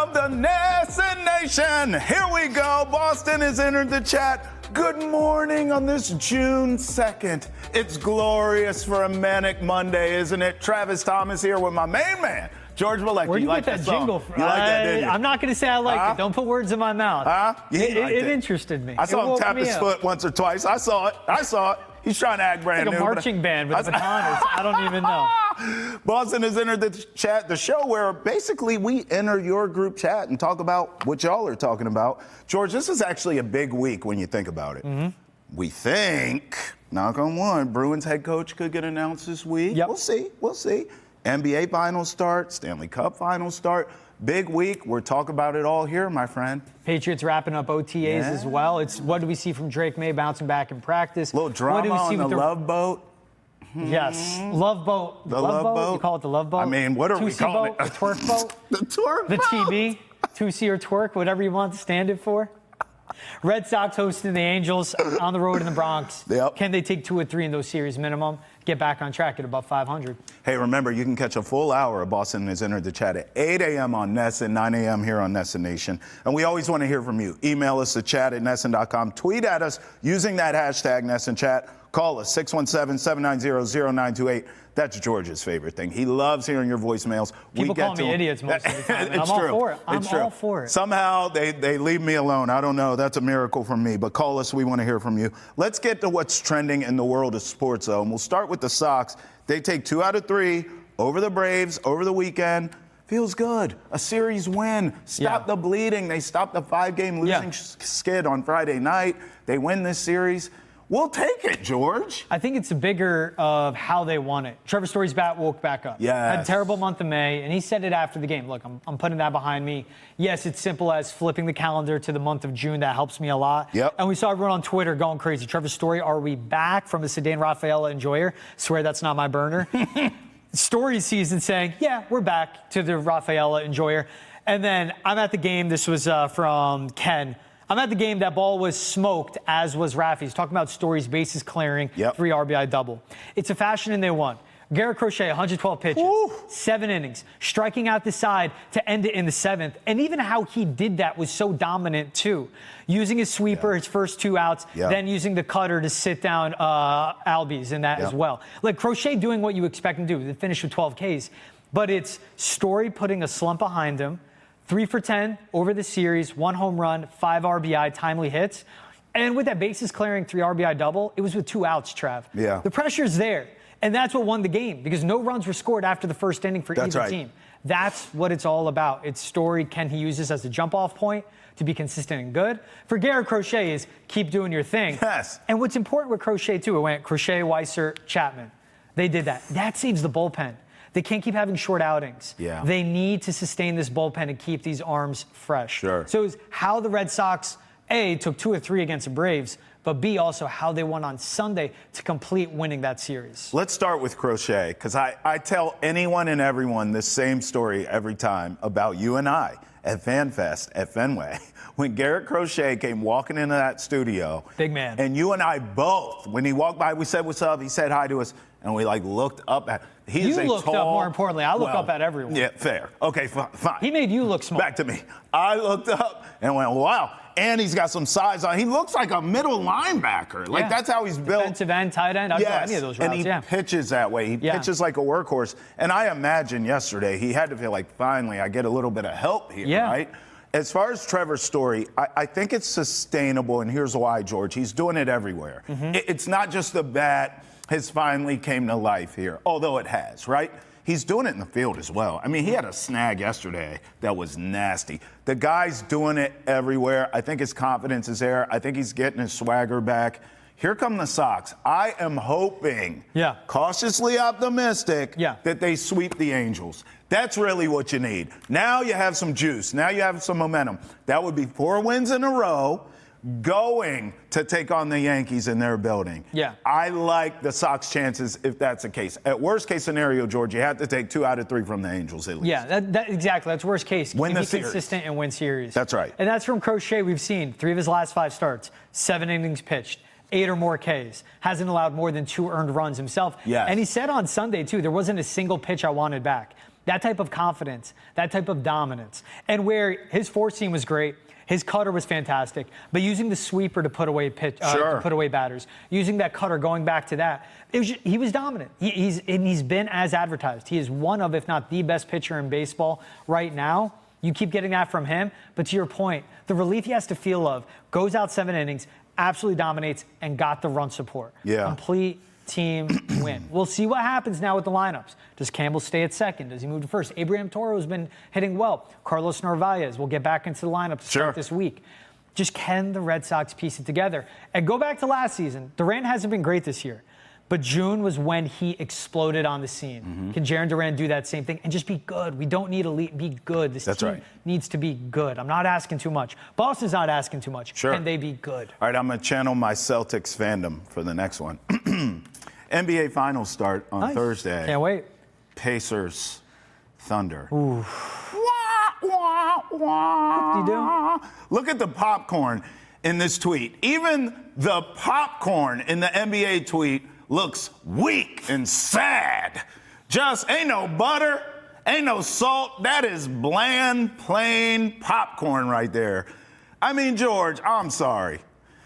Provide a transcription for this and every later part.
of the NESN Nation. Here we go. Boston has entered the chat. Good morning on this June 2nd. It's glorious for a manic Monday, isn't it? Travis Thomas here with my main man, George Balkekji. Where do you get that jingle from? You like that, didn't you? I'm not going to say I like it. Don't put words in my mouth. It interested me. I saw him tap his foot once or twice. I saw it. He's trying to act brand new. Like a marching band with a baton. I don't even know. Boston has entered the chat, the show where basically we enter your group chat and talk about what y'all are talking about. George, this is actually a big week when you think about it. Mm-hmm. We think, knock on wood, Bruins head coach could get announced this week. Yep. We'll see. NBA finals start, Stanley Cup finals start. Big week. We're talking about it all here, my friend. Patriots wrapping up OTAs as well. It's what do we see from Drake May bouncing back in practice? A little drama on the Love Boat. Yes, Love Boat. The Love Boat. You call it the Love Boat? I mean, what are we calling it? The twerk boat? The twerk boat. The TB, 2C or twerk, whatever you want to stand it for. Red Sox hosting the Angels on the road in the Bronx. Yep. Can they take 2 or 3 in those series minimum? Get back on track at about 500. Hey, remember, you can catch a full hour of Boston has entered the chat at 8 a.m. on NESN, 9 a.m. here on NESN Nation. And we always want to hear from you. Email us at chat@nesn.com. Tweet at us using that hashtag NESNChat. Call us 617-790-0928. That's George's favorite thing. He loves hearing your voicemails. People call me idiots most of the time. It's I'm true. all for it. It's true. All for it. Somehow they leave me alone. I don't know. That's a miracle from me. But call us. We want to hear from you. Let's get to what's trending in the world of sports, though. And we'll start with the Sox. They take 2 out of 3 over the Braves over the weekend. Feels good. A series win. Stop the bleeding. They stopped the 5-game losing skid on Friday night. They win this series. We'll take it, George. I think it's bigger of how they won it. Trevor Story's bat woke back up. Yes. Had a terrible month of May, and he said it after the game. Look, I'm putting that behind me. Yes, it's simple as flipping the calendar to the month of June. That helps me a lot. Yep. And we saw everyone on Twitter going crazy. Trevor Story, are we back from a Sedan Rafaela enjoyer? Swear that's not my burner. Story season saying, yeah, we're back to the Rafaela enjoyer. And then I'm at the game. This was from Ken. I'm at the game. That ball was smoked, as was Rafi. He's talking about Story's bases clearing, 3 RBI double. It's a fashion, and they won. Garrett Crochet, 112 pitches, 7 innings, striking out the side to end it in the 7th. And even how he did that was so dominant, too. Using his sweeper, his first 2 outs, then using the cutter to sit down Albies in that as well. Like, Crochet doing what you expect him to do, to finish with 12 Ks. But it's Story putting a slump behind him, 3 for 10 over the series, 1 home run, 5 RBI, timely hits. And with that bases clearing 3 RBI double, it was with 2 outs, Trav. Yeah. The pressure's there. And that's what won the game because no runs were scored after the first inning for either team. That's what it's all about. It's Story. Can he use this as a jump-off point to be consistent and good? For Garrett Crochet is keep doing your thing. Yes. And what's important with Crochet, too, it went Crochet, Weiser, Chapman. They did that. That saves the bullpen. They can't keep having short outings. Yeah. They need to sustain this bullpen and keep these arms fresh. Sure. So it's how the Red Sox, A, took 2 or 3 against the Braves, but B, also how they won on Sunday to complete winning that series. Let's start with Crochet, because I tell anyone and everyone this same story every time about you and I at FanFest at Fenway. When Garrett Crochet came walking into that studio. Big man. And you and I both, when he walked by, we said, what's up? He said hi to us. And we looked up at You looked up, more importantly. I look up at everyone. Yeah, fair. Okay, fine. He made you look small. Back to me. I looked up and went, wow. And he's got some size on. He looks like a middle linebacker. Like, that's how he's built. Defensive end, tight end. I'd go any of those routes, and he pitches that way. He pitches like a workhorse. And I imagine yesterday he had to feel like, finally, I get a little bit of help here, right? As far as Trevor's Story, I think it's sustainable, and here's why, George. He's doing it everywhere. It's not just the bat has finally came to life here, although it has, right? He's doing it in the field as well. I mean, he had a snag yesterday that was nasty. The guy's doing it everywhere. I think his confidence is there. I think he's getting his swagger back. Here come the Sox. I am hoping, cautiously optimistic, that they sweep the Angels. That's really what you need. Now you have some juice. Now you have some momentum. That would be 4 wins in a row going to take on the Yankees in their building. I like the Sox chances if that's the case. At worst case scenario, George, you have to take 2 out of 3 from the Angels at least. Exactly. That's worst case. Win the be series. Consistent and win series. That's right. And that's from Crochet. We've seen 3 of his last 5 starts, 7 innings pitched, 8 or more Ks. Hasn't allowed more than 2 earned runs himself. And he said on Sunday, too, there wasn't a single pitch I wanted back. That type of confidence, that type of dominance. And where his four seam was great, his cutter was fantastic, but using the sweeper to put away to put away batters, using that cutter, going back to that, he was dominant. He's been as advertised. He is one of, if not the best pitcher in baseball right now. You keep getting that from him, but to your point, the relief he has to feel of, goes out 7 innings, absolutely dominates, and got the run support. Yeah. Complete team win. We'll see what happens now with the lineups. Does Campbell stay at second? Does he move to first? Abraham Toro's been hitting well. Carlos Narvaez will get back into the lineup to start this week. Just can the Red Sox piece it together? And go back to last season. Durant hasn't been great this year, but June was when he exploded on the scene. Can Jarren Durant do that same thing and just be good? We don't need elite. Be good. This team needs to be good. I'm not asking too much. Boston's not asking too much. Can they be good? All right, I'm going to channel my Celtics fandom for the next one. NBA Finals start on Thursday. Can't wait. Pacers, Thunder. Ooh. Whoop-de-doo. Look at the popcorn in this tweet. Even the popcorn in the NBA tweet looks weak and sad. Just ain't no butter, ain't no salt. That is bland, plain popcorn right there. I mean, George, I'm sorry.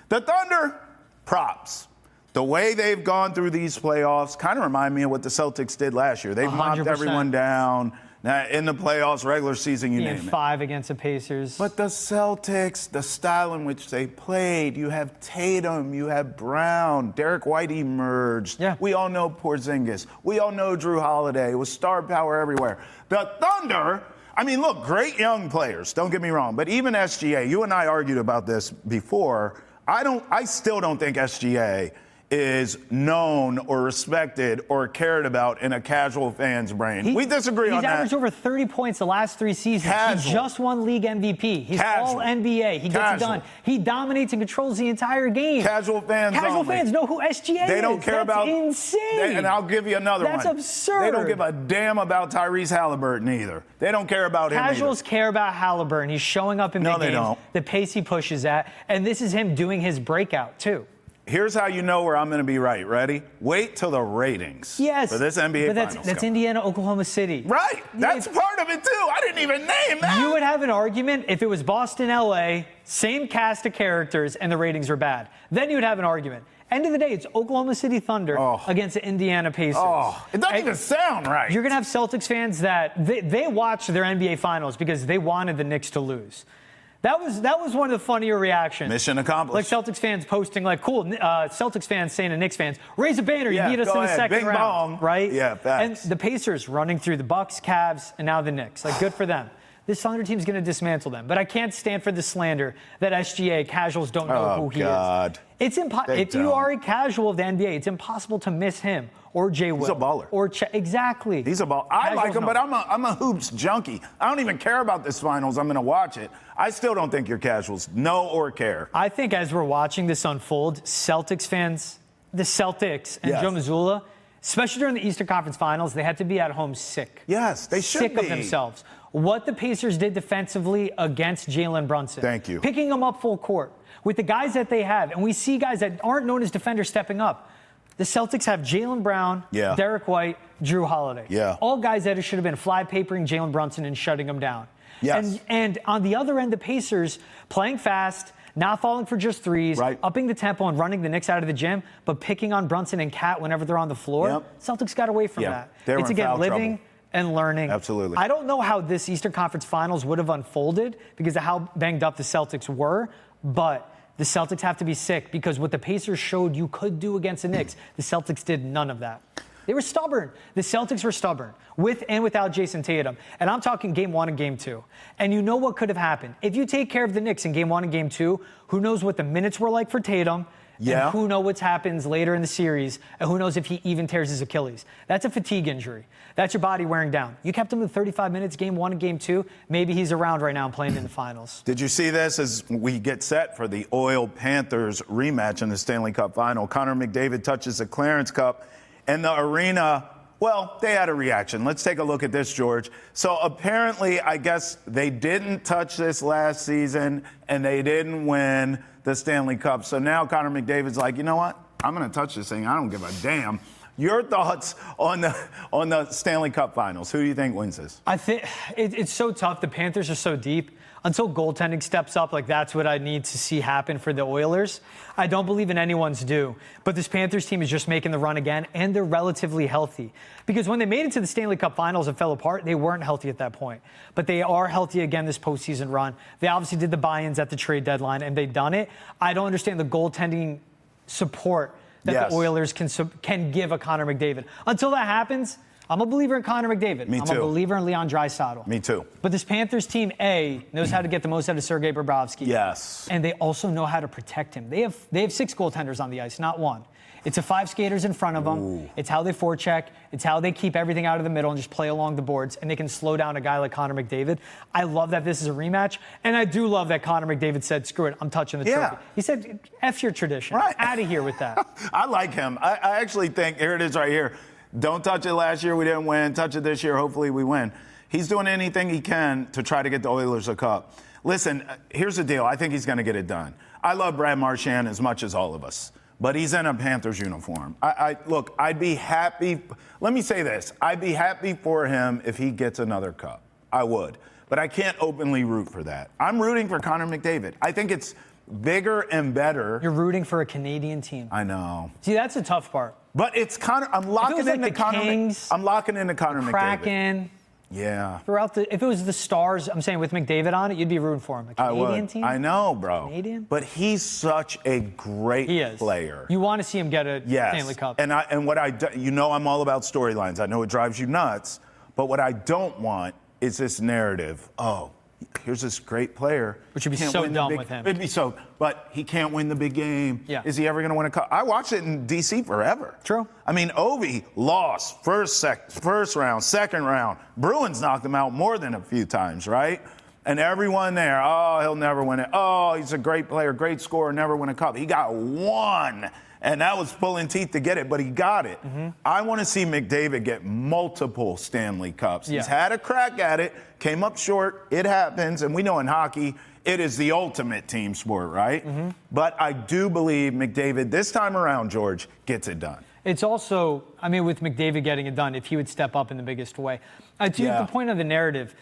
The Thunder, props. The way they've gone through these playoffs kind of remind me of what the Celtics did last year. They've knocked everyone down. Now, in the playoffs, regular season, you name it. 5 against the Pacers. But the Celtics, the style in which they played, you have Tatum, you have Brown, Derek White emerged. Yeah. We all know Porzingis. We all know Drew Holiday. It was star power everywhere. The Thunder, I mean, look, great young players, don't get me wrong. But even SGA, you and I argued about this before. I still don't think SGA is known or respected or cared about in a casual fan's brain. We disagree on that. He's averaged over 30 points the last 3 seasons. Casual. He just won league MVP. He's all NBA. He gets it done. He dominates and controls the entire game. Casual fans know who SGA is. They don't care about... insane. And I'll give you another one. That's absurd. They don't give a damn about Tyrese Halliburton either. They don't care about him either. Casuals care about Halliburton. He's showing up in big games. No, they don't. The pace he pushes at. And this is him doing his breakout, too. Here's how you know where I'm going to be right. Ready? Wait till the ratings for this NBA Finals. But that's Indiana, Oklahoma City. Right. That's part of it, too. I didn't even name that. You would have an argument if it was Boston, LA, same cast of characters, and the ratings were bad. Then you would have an argument. End of the day, it's Oklahoma City Thunder against the Indiana Pacers. It doesn't even sound right. You're going to have Celtics fans that they watched their NBA Finals because they wanted the Knicks to lose. That was one of the funnier reactions. Mission accomplished. Like Celtics fans posting, like, cool, Celtics fans saying to Knicks fans, raise a banner, you beat us in the second round. Right? Yeah, facts. And the Pacers running through the Bucks, Cavs, and now the Knicks. Like, good for them. This Thunder team's going to dismantle them. But I can't stand for the slander that SGA casuals don't know who he is. It's if you are a casual of the NBA, it's impossible to miss him or Jay Will. He's a baller. Or exactly. He's a baller. I like him, but I'm a hoops junkie. I don't even care about this finals. I'm going to watch it. I still don't think you're casuals. Know or care. I think as we're watching this unfold, Celtics fans, the Celtics and Joe Mazzulla, especially during the Eastern Conference Finals, they had to be at home sick. Yes, they should sick of themselves. What the Pacers did defensively against Jaylen Brunson. Thank you. Picking him up full court with the guys that they have. And we see guys that aren't known as defenders stepping up. The Celtics have Jaylen Brown, Derek White, Drew Holiday. All guys that should have been fly-papering Jaylen Brunson and shutting him down. Yes. And on the other end, the Pacers playing fast, not falling for just threes, upping the tempo and running the Knicks out of the gym, but picking on Brunson and Cat whenever they're on the floor. Celtics got away from that. It's again living and learning. Absolutely. I don't know how this Eastern Conference Finals would have unfolded because of how banged up the Celtics were, but the Celtics have to be sick because what the Pacers showed you could do against the Knicks, the Celtics did none of that. They were stubborn. The Celtics were stubborn, with and without Jayson Tatum. And I'm talking Game 1 and Game 2. And you know what could have happened. If you take care of the Knicks in Game 1 and Game 2, who knows what the minutes were like for Tatum, and who knows what happens later in the series, and who knows if he even tears his Achilles. That's a fatigue injury. That's your body wearing down. You kept him in 35 minutes, Game 1 and Game 2. Maybe he's around right now and playing in the finals. Did you see this as we get set for the Oil-Panthers rematch in the Stanley Cup Final? Connor McDavid touches the Clarence Cup, and the arena, well, they had a reaction. Let's take a look at this, George. So apparently, I guess they didn't touch this last season, and they didn't win the Stanley Cup. So now Connor McDavid's like, you know what? I'm going to touch this thing. I don't give a damn. Your thoughts on the Stanley Cup Finals? Who do you think wins this? I think it's so tough. The Panthers are so deep. Until goaltending steps up, like that's what I need to see happen for the Oilers. I don't believe in anyone's due. But this Panthers team is just making the run again, and they're relatively healthy. Because when they made it to the Stanley Cup Finals and fell apart, they weren't healthy at that point. But they are healthy again this postseason run. They obviously did the buy-ins at the trade deadline, and they've done it. I don't understand the goaltending support that the Oilers can give a Connor McDavid. Until that happens, I'm a believer in Connor McDavid. Me too. I'm a believer in Leon Draisaitl. Me too. But this Panthers team, knows how to get the most out of Sergei Bobrovsky. Yes. And they also know how to protect him. They have 6 goaltenders on the ice, not one. It's a 5 skaters in front of them. Ooh. It's how they forecheck. It's how they keep everything out of the middle and just play along the boards. And they can slow down a guy like Connor McDavid. I love that this is a rematch. And I do love that Connor McDavid said, screw it, I'm touching the trophy. He said, F your tradition. Right. Out of here with that. I like him. I actually think, here it is right here. Don't touch it last year, we didn't win. Touch it this year, hopefully we win. He's doing anything he can to try to get the Oilers a cup. Listen, here's the deal. I think he's going to get it done. I love Brad Marchand as much as all of us, but he's in a Panthers uniform. Look, I'd be happy. Let me say this. I'd be happy for him if he gets another cup. I would. But I can't openly root for that. I'm rooting for Connor McDavid. I think it's bigger and better. You're rooting for a Canadian team. I know. See, that's the tough part. But it's Connor. I'm locking into Connor. I'm locking into Connor McDavid. Kraken. Yeah. If it was the Stars, I'm saying with McDavid on it, you'd be rooting for him. A Canadian team. I know, bro. Canadian. But he's such a great player. You want to see him get a Stanley Cup. And what I'm all about storylines. I know it drives you nuts, but what I don't want is this narrative. Oh, here's this great player. Which would be so dumb with him. It'd be so, but he can't win the big game. Yeah. Is he ever going to win a cup? I watched it in D.C. forever. True. I mean, Ovi lost first round, second round. Bruins knocked him out more than a few times, right? And everyone there, oh, he'll never win it. Oh, he's a great player, great scorer, never win a cup. He got one. And that was pulling teeth to get it, but he got it. Mm-hmm. I want to see McDavid get multiple Stanley Cups. Yeah. He's had a crack at it, came up short. It happens. And we know in hockey, it is the ultimate team sport, right? Mm-hmm. But I do believe McDavid, this time around, George, gets it done. It's also, I mean, with McDavid getting it done, if he would step up in the biggest way. To the point of the narrative,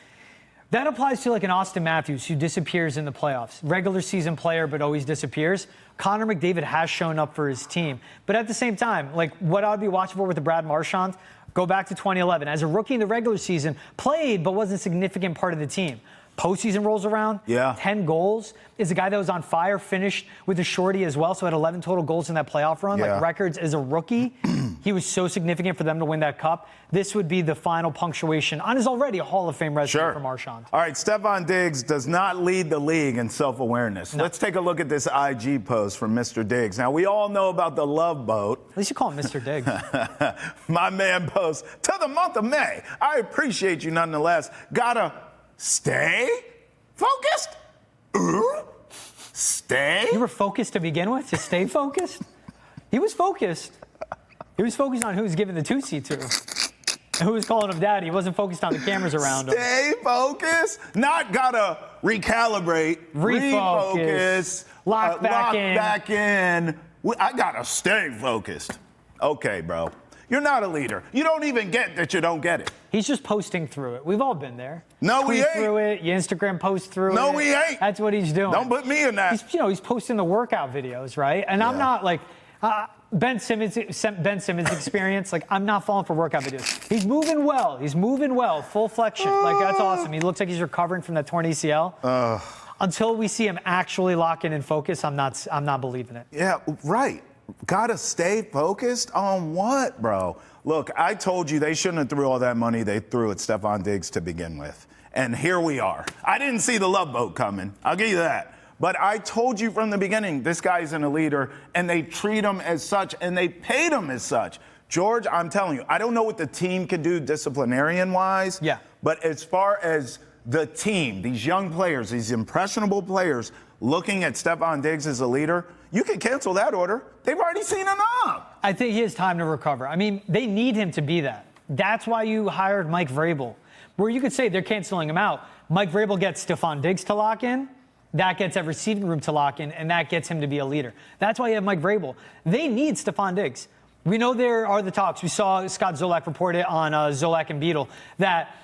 that applies to like an Austin Matthews who disappears in the playoffs. Regular season player, but always disappears. Connor McDavid has shown up for his team. But at the same time, like what I would be watching for with the Brad Marchand, go back to 2011. As a rookie in the regular season, played but wasn't a significant part of the team. Postseason rolls around, 10 goals. Is a guy that was on fire, finished with a shorty as well, so had 11 total goals in that playoff run. Like records as a rookie. He was so significant for them to win that cup. This would be the final punctuation on his already a Hall of Fame resume for Marchand. All right, Stefon Diggs does not lead the league in self-awareness. No. Let's take a look at this IG post from Mr. Diggs. Now, we all know about the love boat. At least you call him Mr. Diggs. My man posts, to the month of May. I appreciate you nonetheless. Gotta stay focused? Stay? You were focused to begin with? To stay focused? He was focused. He was focused on who was giving the two-seat to. And who was calling him daddy. He wasn't focused on the cameras around him. Stay focused. Not gotta recalibrate. Refocus. Lock back in. I gotta stay focused. Okay, bro. You're not a leader. You don't even get that you don't get it. He's just posting through it. We've all been there. No, we ain't. Tweet through it. You Instagram post through it. No, we ain't. That's what he's doing. Don't put me in that. He's posting the workout videos, right? And I'm not like Ben Simmons experience. Like, I'm not falling for workout videos. He's moving well. Full flexion. Like, that's awesome. He looks like he's recovering from that torn ACL. Until we see him actually lock in and focus, I'm not believing it. Yeah, right. Gotta stay focused on what, bro? Look, I told you they shouldn't have threw all that money they threw at Stefon Diggs to begin with. And here we are. I didn't see the love boat coming. I'll give you that. But I told you from the beginning, this guy's a leader, and they treat him as such, and they paid him as such. George, I'm telling you, I don't know what the team can do disciplinarian-wise. Yeah. But as far as the team, these young players, these impressionable players, looking at Stefon Diggs as a leader, you can cancel that order. They've already seen enough. I think he has time to recover. I mean, they need him to be that. That's why you hired Mike Vrabel, where you could say they're canceling him out. Mike Vrabel gets Stefon Diggs to lock in. That gets every receiving room to lock in, and that gets him to be a leader. That's why you have Mike Vrabel. They need Stefon Diggs. We know there are the talks. We saw Scott Zolak report it on Zolak and Beetle that,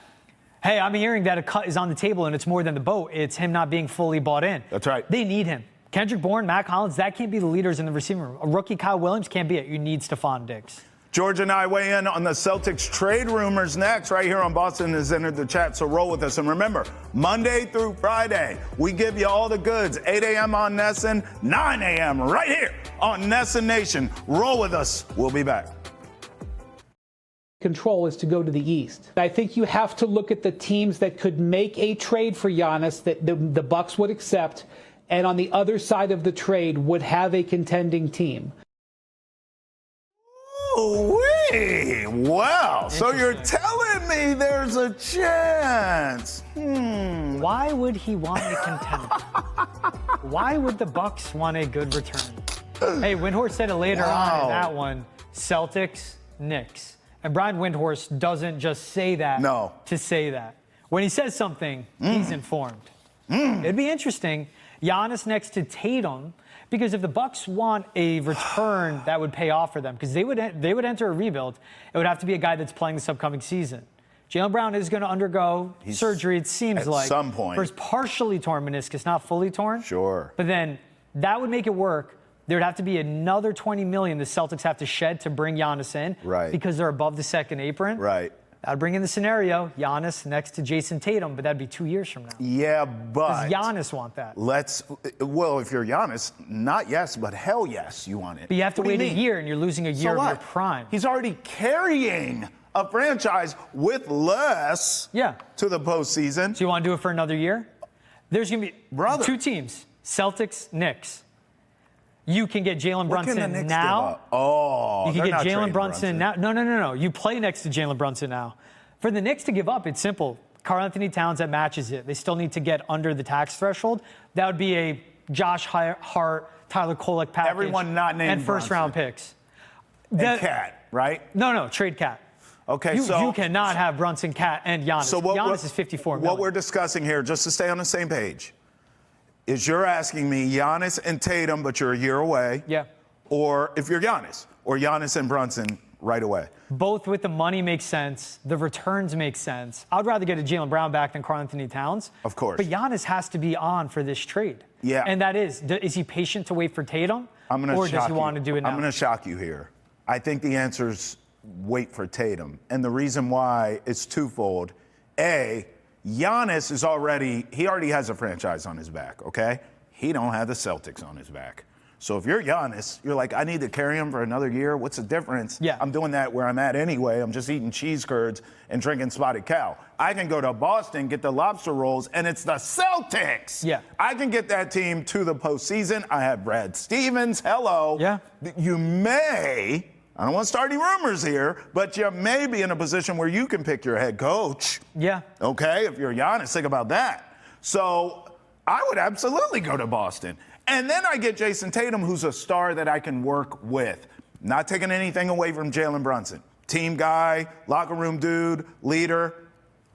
hey, I'm hearing that a cut is on the table and it's more than the boat. It's him not being fully bought in. That's right. They need him. Kendrick Bourne, Matt Collins, that can't be the leaders in the receiving room. A rookie Kyle Williams can't be it. You need Stefon Diggs. George and I weigh in on the Celtics trade rumors next. Right here on Boston has entered the chat, so roll with us. And remember, Monday through Friday, we give you all the goods. 8 a.m. on Nesson, 9 a.m. right here on Nesson Nation. Roll with us. We'll be back. Control is to go to the East. I think you have to look at the teams that could make a trade for Giannis that the Bucks would accept, and on the other side of the trade would have a contending team. Ooh-wee. Wow. So you're telling me there's a chance. Why would he want a contender? Why would the Bucks want a good return? Hey, Windhorst said it later on in that one. Celtics, Knicks. And Brian Windhorst doesn't just say that to say that. When he says something, he's informed. It'd be interesting. Giannis next to Tatum, because if the Bucks want a return that would pay off for them, because they would enter a rebuild, it would have to be a guy that's playing this upcoming season. Jaylen Brown is going to undergo surgery, it seems like. At some point. For his partially torn meniscus, not fully torn. Sure. But then that would make it work. There would have to be another $20 million the Celtics have to shed to bring Giannis in. Right. Because they're above the second apron. Right. I'd bring in the scenario, Giannis next to Jayson Tatum, but that'd be 2 years from now. Yeah, but... Does Giannis want that? Well, if you're Giannis, not yes, but hell yes, you want it. But you have to wait a year, and you're losing a year of your prime. He's already carrying a franchise with less to the postseason. So you want to do it for another year? There's going to be two teams, Celtics, Knicks. You can get Jaylen Brunson now. Oh, you can get Jaylen Brunson now. No. You play next to Jaylen Brunson now. For the Knicks to give up, it's simple. Karl-Anthony Towns, that matches it. They still need to get under the tax threshold. That would be a Josh Hart, Tyler Kolek package. Everyone not named and first-round picks. And Cat, right? No, trade Cat. Okay, you cannot have Brunson, Cat, and Giannis. So Giannis is $54 million. What we're discussing here, just to stay on the same page, is you're asking me Giannis and Tatum, but you're a year away. Yeah. Or if you're Giannis, or Giannis and Brunson right away. Both with the money makes sense. The returns make sense. I'd rather get a Jaylen Brown back than Karl-Anthony Towns. Of course. But Giannis has to be on for this trade. Yeah. And that is he patient to wait for Tatum? Or does he want to do it now? I'm going to shock you here. I think the answer's wait for Tatum. And the reason why is twofold. A, Giannis is already has a franchise on his back, okay? He don't have the Celtics on his back. So if you're Giannis, you're like, I need to carry him for another year. What's the difference? Yeah. I'm doing that where I'm at anyway. I'm just eating cheese curds and drinking spotted cow. I can go to Boston, get the lobster rolls, and it's the Celtics. Yeah. I can get that team to the postseason. I have Brad Stevens. Hello. Yeah. You may... I don't want to start any rumors here, but you may be in a position where you can pick your head coach. Yeah. Okay, if you're Giannis, think about that. So I would absolutely go to Boston. And then I get Jayson Tatum, who's a star that I can work with. Not taking anything away from Jaylen Brunson. Team guy, locker room dude, leader,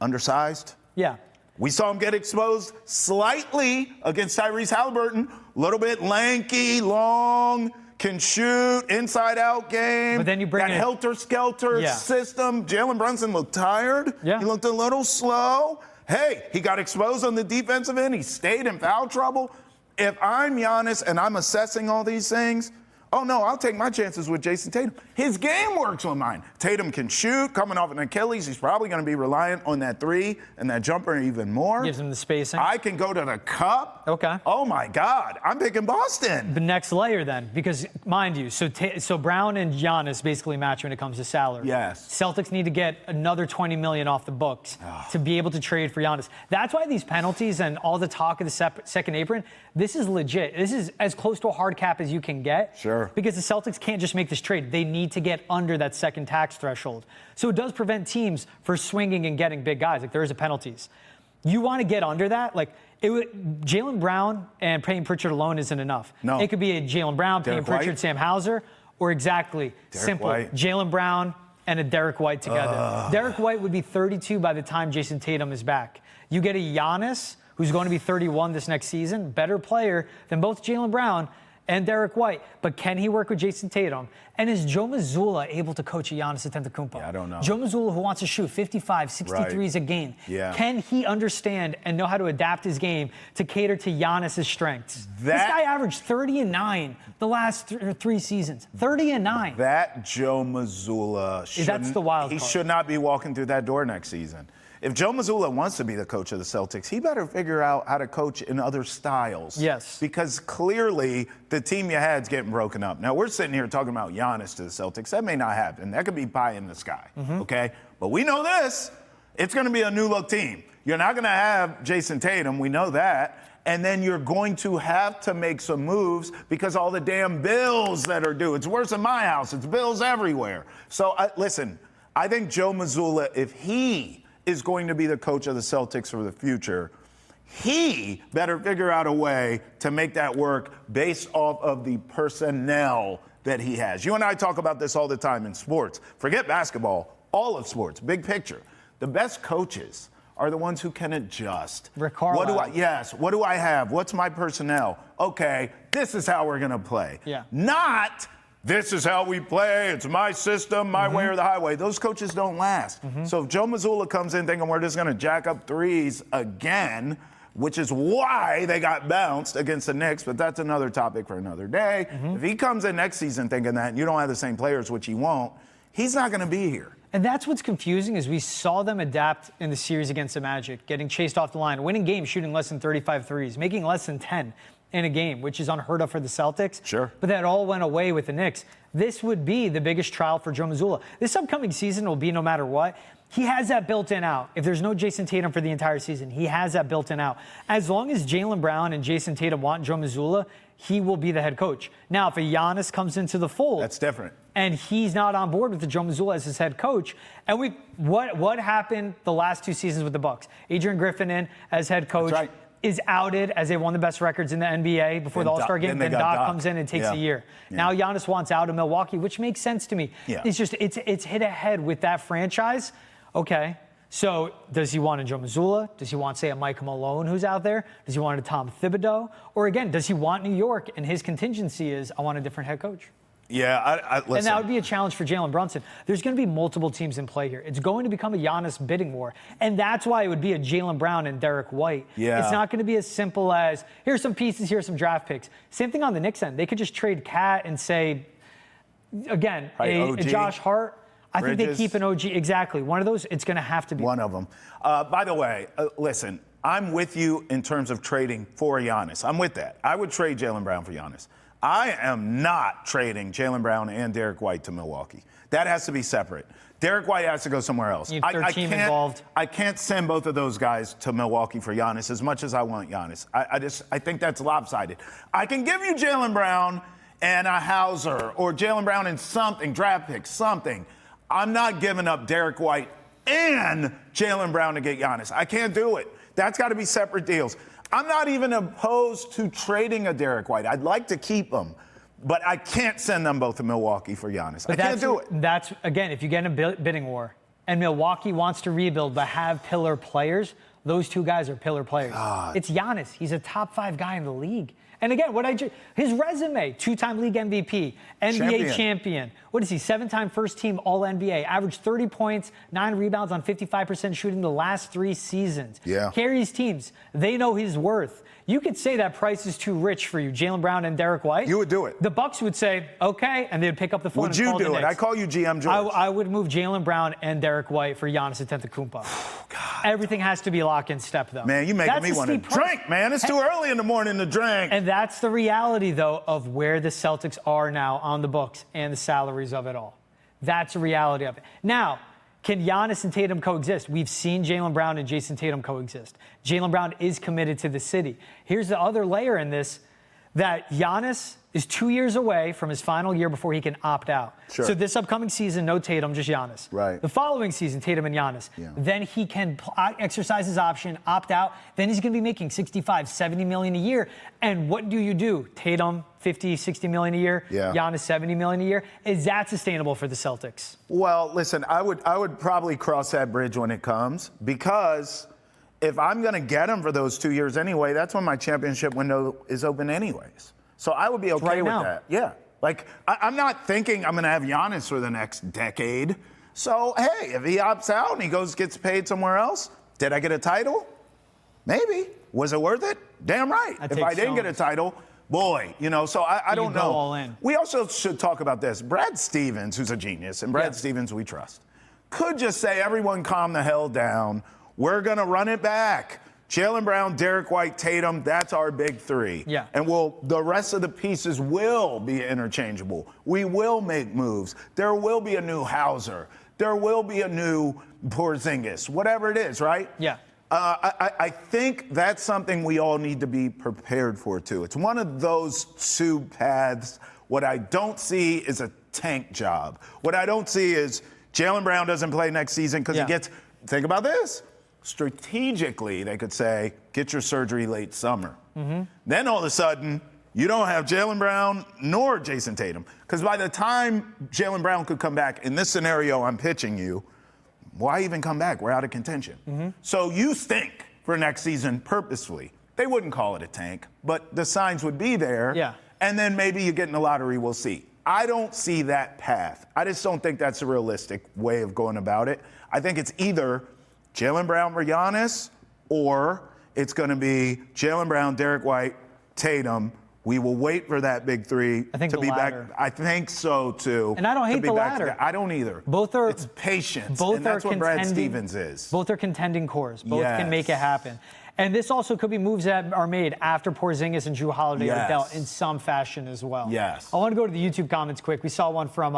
undersized. Yeah. We saw him get exposed slightly against Tyrese Halliburton. A little bit lanky, long, can shoot, inside-out game. But then you bring that helter-skelter system. Jaylen Brunson looked tired. Yeah. He looked a little slow. Hey, he got exposed on the defensive end. He stayed in foul trouble. If I'm Giannis and I'm assessing all these things, oh, no, I'll take my chances with Jayson Tatum. His game works with mine. Tatum can shoot. Coming off an Achilles, he's probably going to be reliant on that three and that jumper even more. Gives him the spacing. I can go to the cup. Okay. Oh, my God. I'm picking Boston. The next layer then, because mind you, so Brown and Giannis basically match when it comes to salary. Yes. Celtics need to get another $20 million off the books to be able to trade for Giannis. That's why these penalties and all the talk of the second apron, this is legit. This is as close to a hard cap as you can get. Sure. Because the Celtics can't just make this trade. They need to get under that second tax threshold. So it does prevent teams from swinging and getting big guys. Like there is a penalties. You want to get under that? Like Jaylen Brown and Payton Pritchard alone isn't enough. No. It could be a Jaylen Brown, Payton Pritchard, Sam Hauser, or simple. Jaylen Brown and a Derek White together. Derek White would be 32 by the time Jayson Tatum is back. You get a Giannis, who's going to be 31 this next season, better player than both Jaylen Brown and Derek White, but can he work with Jayson Tatum? And is Joe Mazzulla able to coach a Giannis Antetokounmpo? Yeah, I don't know. Joe Mazzulla, who wants to shoot 55, 63s a game. Yeah. Can he understand and know how to adapt his game to cater to Giannis's strengths? This guy averaged 30 and 9 the last three seasons. 30 and 9. That Joe Mazzulla, That's the wild he card. should not be walking through that door next season. If Joe Mazzulla wants to be the coach of the Celtics, he better figure out how to coach in other styles. Yes. Because clearly the team you had is getting broken up. Now, we're sitting here talking about Giannis to the Celtics. That may not happen. That could be pie in the sky, okay? But we know this. It's going to be a new-look team. You're not going to have Jayson Tatum. We know that. And then you're going to have to make some moves because all the damn bills that are due. It's worse than my house. It's bills everywhere. So, listen, I think Joe Mazzulla, if he is going to be the coach of the Celtics for the future, he better figure out a way to make that work based off of the personnel that he has. You and I talk about this all the time in sports. Forget basketball, all of sports, big picture. The best coaches are the ones who can adjust. Rick Carlisle. What do I have? What's my personnel? Okay, this is how we're going to play. Yeah. Not, this is how we play. It's my system, my way or the highway. Those coaches don't last. So if Joe Mazzulla comes in thinking we're just going to jack up threes again, which is why they got bounced against the Knicks, but that's another topic for another day. If he comes in next season thinking that and you don't have the same players, which he won't, he's not going to be here. And that's what's confusing is we saw them adapt in the series against the Magic, getting chased off the line, winning games, shooting less than 35 threes, making less than 10 in a game, which is unheard of for the Celtics. Sure. But that all went away with the Knicks. This would be the biggest trial for Joe Mazzulla. This upcoming season will be no matter what. He has that built-in out. If there's no Jayson Tatum for the entire season, he has that built-in out. As long as Jaylen Brown and Jayson Tatum want Joe Mazzulla, he will be the head coach. Now, if a Giannis comes into the fold, That's different. and he's not on board with the Joe Mazzulla as his head coach. And what happened the last two seasons with the Bucks? Adrian Griffin in as head coach. That's right. Is outed as they won the best records in the NBA before the All-Star game. Then Doc comes in and takes a year. Yeah. Now Giannis wants out of Milwaukee, which makes sense to me. Yeah. It's just it's hit ahead with that franchise. Okay, so does he want a Joe Mazzulla? Does he want, say, a Mike Malone who's out there? Does he want a Tom Thibodeau? Or again, does he want New York? And his contingency is, I want a different head coach. Yeah, listen. And that would be a challenge for Jalen Brunson. There's going to be multiple teams in play here. It's going to become a Giannis bidding war. And that's why it would be a Jaylen Brown and Derek White. Yeah. It's not going to be as simple as, here's some pieces, here's some draft picks. Same thing on the Knicks end. They could just trade Cat and say, again, a Josh Hart. I think they keep an OG. Exactly. One of those, it's going to have to be. One of them. By the way, listen, I'm with you in terms of trading for Giannis. I'm with that. I would trade Jaylen Brown for Giannis. I am not trading Jaylen Brown and Derek White to Milwaukee. That has to be separate. Derek White has to go somewhere else. I team involved. I can't send both of those guys to Milwaukee for Giannis as much as I want Giannis. I think that's lopsided. I can give you Jaylen Brown and a Hauser or Jaylen Brown and something, draft pick, something. I'm not giving up Derek White and Jaylen Brown to get Giannis. I can't do it. That's got to be separate deals. I'm not even opposed to trading a Derek White. I'd like to keep him, but I can't send them both to Milwaukee for Giannis. I can't do it. That's, again, if you get in a bidding war and Milwaukee wants to rebuild but have pillar players, those two guys are pillar players. God. It's Giannis. He's a top 5 guy in the league. And again, his resume, 2-time league MVP, NBA champion. What is he, 7-time first-team All-NBA, averaged 30 points, 9 rebounds on 55% shooting the last 3 seasons. Yeah. Carries teams. They know his worth. You could say that price is too rich for you, Jaylen Brown and Derek White. You would do it. The Bucks would say, okay, and they'd pick up the phone Would and call you do the it? Knicks. I call you GM George. I would move Jaylen Brown and Derek White for Giannis Antetokounmpo. Everything has to be lock in step, though. Man, you making me want to drink, man. It's too early in the morning to drink. And that's the reality, though, of where the Celtics are now on the books and the salaries of it all. That's the reality of it. Now, can Giannis and Tatum coexist? We've seen Jaylen Brown and Jayson Tatum coexist. Jaylen Brown is committed to the city. Here's the other layer in this, that Giannis is 2 years away from his final year before he can opt out. Sure. So this upcoming season, no Tatum, just Giannis. Right. The following season, Tatum and Giannis. Yeah. Then he can exercise his option, opt out. Then he's going to be making $65, $70 million a year. And what do? Tatum, $50, $60 million a year. Yeah. Giannis, $70 million a year. Is that sustainable for the Celtics? Well, listen, I would probably cross that bridge when it comes, because if I'm going to get him for those 2 years anyway, that's when my championship window is open anyways. So I would be okay with now. that. Yeah. Like, I'm not thinking I'm going to have Giannis for the next decade. So, hey, if he opts out and he gets paid somewhere else, did I get a title? Maybe. Was it worth it? Damn right. If I didn't get a title, boy, so I don't know. All in. We also should talk about this. Brad Stevens, who's a genius, and Brad Stevens we trust, could just say, everyone calm the hell down. We're going to run it back. Jaylen Brown, Derek White, Tatum, that's our big three. Yeah. And the rest of the pieces will be interchangeable. We will make moves. There will be a new Hauser. There will be a new Porzingis, whatever it is, right? Yeah. I think that's something we all need to be prepared for, too. It's one of those two paths. What I don't see is a tank job. What I don't see is Jaylen Brown doesn't play next season because he gets, think about this. Strategically, they could say, get your surgery late summer. Mm-hmm. Then all of a sudden, you don't have Jaylen Brown nor Jayson Tatum. Because by the time Jaylen Brown could come back, in this scenario I'm pitching you, why even come back? We're out of contention. Mm-hmm. So you stink for next season purposefully. They wouldn't call it a tank, but the signs would be there. Yeah. And then maybe you get in the lottery, we'll see. I don't see that path. I just don't think that's a realistic way of going about it. I think it's either Jaylen Brown for Giannis, or it's going to be Jaylen Brown, Derek White, Tatum. We will wait for that big three to be latter. back. I think so, too. And I don't hate the latter. I don't either. Both are. It's patience. Both and that's are what Brad Stevens is. Both are contending cores. Both can make it happen. And this also could be moves that are made after Porzingis and Jrue Holiday are dealt in some fashion as well. Yes. I want to go to the YouTube comments quick. We saw one from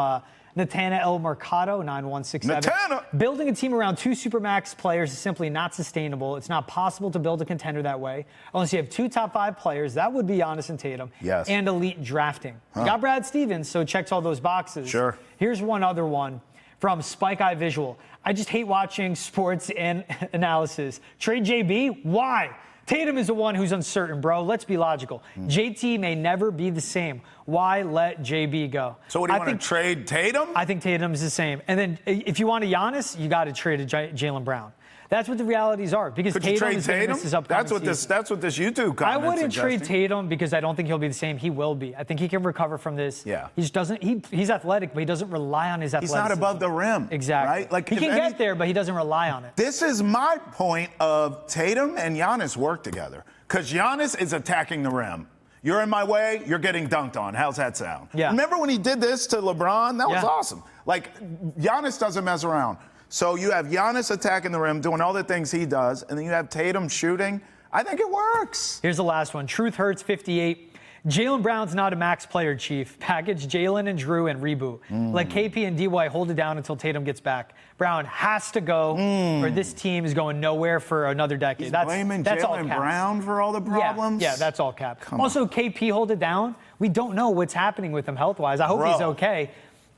Natana El Mercado, 9167. Natana! Building a team around two Supermax players is simply not sustainable. It's not possible to build a contender that way. Unless you have two top 5 players, that would be Giannis and Tatum. Yes. And elite drafting. You got Brad Stevens, so it checks all those boxes. Sure. Here's one other one from Spike Eye Visual. I just hate watching sports and analysis. Trade JB? Why? Tatum is the one who's uncertain, bro. Let's be logical. JT may never be the same. Why let JB go? So what do you want to trade Tatum? I think Tatum's the same. And then if you want a Giannis, you got to trade a Jaylen Brown. That's what the realities are. Because Tatum is going to miss his upcoming season. That's what this YouTube comment I wouldn't suggesting. trade Tatum because I don't think he'll be the same. He will be. I think he can recover from this. Yeah. He just doesn't. He's athletic, but he doesn't rely on his athleticism. He's not above the rim. Exactly. Right? Like, he can get there, but he doesn't rely on it. This is my point of Tatum and Giannis work together. Because Giannis is attacking the rim. You're in my way, you're getting dunked on. How's that sound? Yeah. Remember when he did this to LeBron? That was awesome. Like, Giannis doesn't mess around. So you have Giannis attacking the rim, doing all the things he does, and then you have Tatum shooting. I think it works. Here's the last one. Truth Hurts 58. Jaylen Brown's not a max player, Chief. Package Jaylen and Jrue and reboot. Let KP and DY hold it down until Tatum gets back. Brown has to go, or this team is going nowhere for another decade. He's blaming Jaylen Brown for all the problems? Yeah, that's all cap. Also, KP hold it down. We don't know what's happening with him health-wise. I hope he's okay.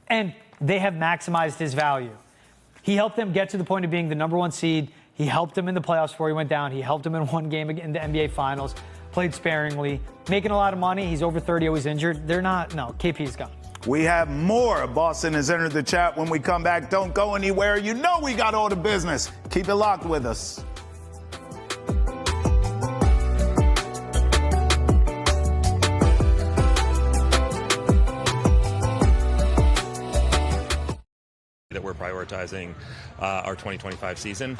And they have maximized his value. He helped them get to the point of being the #1 seed. He helped them in the playoffs before he went down. He helped them in one game in the NBA Finals. Played sparingly. Making a lot of money. He's over 30, always injured. KP's gone. We have more. Boston has entered the chat. When we come back, don't go anywhere. You know we got all the business. Keep it locked with us. That we're prioritizing our 2025 season.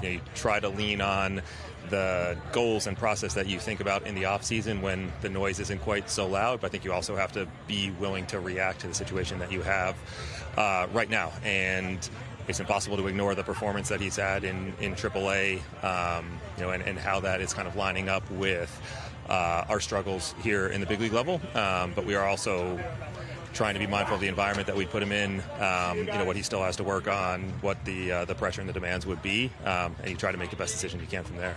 You try to lean on the goals and process that you think about in the off season when the noise isn't quite so loud, but I think you also have to be willing to react to the situation that you have right now. And it's impossible to ignore the performance that he's had in AAA, and how that is kind of lining up with our struggles here in the big league level. But we are also trying to be mindful of the environment that we put him in, what he still has to work on, what the pressure and the demands would be, and you try to make the best decision you can from there.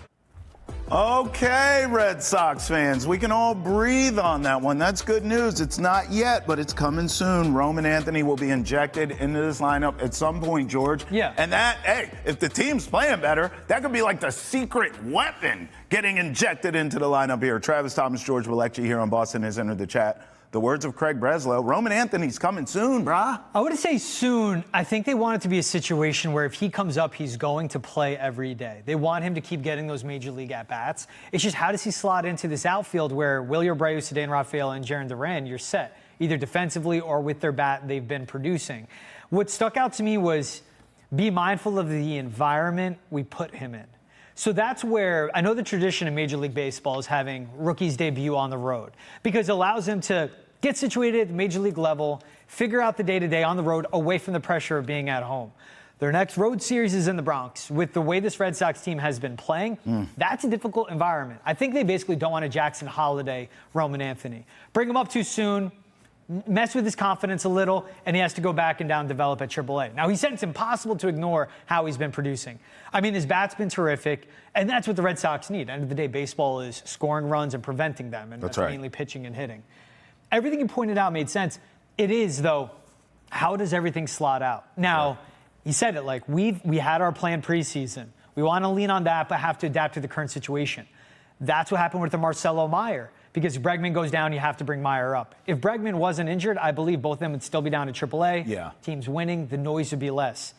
Okay, Red Sox fans, we can all breathe on that one. That's good news. It's not yet, but it's coming soon. Roman Anthony will be injected into this lineup at some point, George. Yeah. And if the team's playing better, that could be like the secret weapon getting injected into the lineup here. Travis, Thomas George Balkekji here on Boston has entered the chat. the words of Craig Breslow, Roman Anthony's coming soon, brah. I wouldn't say soon. I think they want it to be a situation where if he comes up, he's going to play every day. They want him to keep getting those major league at-bats. It's just how does he slot into this outfield where Wilyer Abreu, Ceddanne Rafaela, and Jarren Duran, you're set, either defensively or with their bat they've been producing. What stuck out to me was be mindful of the environment we put him in. So that's where I know the tradition in Major League Baseball is having rookies debut on the road because it allows them to get situated at the Major League level, figure out the day-to-day on the road away from the pressure of being at home. Their next road series is in the Bronx. With the way this Red Sox team has been playing, that's a difficult environment. I think they basically don't want a Jackson Holiday, Roman Anthony. Bring him up too soon, mess with his confidence a little, and he has to go back and down develop at AAA. Now, he said it's impossible to ignore how he's been producing. I mean, his bat's been terrific, and that's what the Red Sox need. At the end of the day, baseball is scoring runs and preventing them, and that's mainly pitching and hitting. Everything you pointed out made sense. It is, though, how does everything slot out? Now, he said it like, we had our plan preseason. We want to lean on that, but have to adapt to the current situation. That's what happened with the Marcelo Meyer. Because if Bregman goes down, you have to bring Meyer up. If Bregman wasn't injured, I believe both of them would still be down to AAA. Yeah. Teams winning, the noise would be less.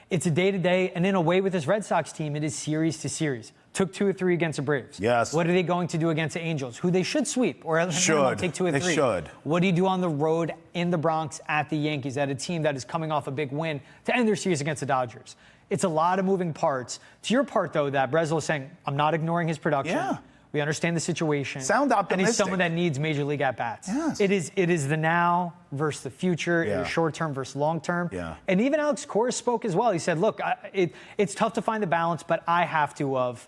It's a day-to-day, and in a way with this Red Sox team, it is series to series. Took 2 or 3 against the Braves. Yes. What are they going to do against the Angels, who they should sweep, or at least take 2 or 3? They should. What do you do on the road in the Bronx at the Yankees, at a team that is coming off a big win to end their series against the Dodgers? It's a lot of moving parts. To your part, though, that Breslow is saying, I'm not ignoring his production. Yeah. We understand the situation. Sound optimistic. And he's someone that needs major league at-bats. Yes. It is the now versus the future. Yeah. It is short-term versus long-term. Yeah. And even Alex Cora spoke as well. He said, look, it's tough to find the balance, but I have to of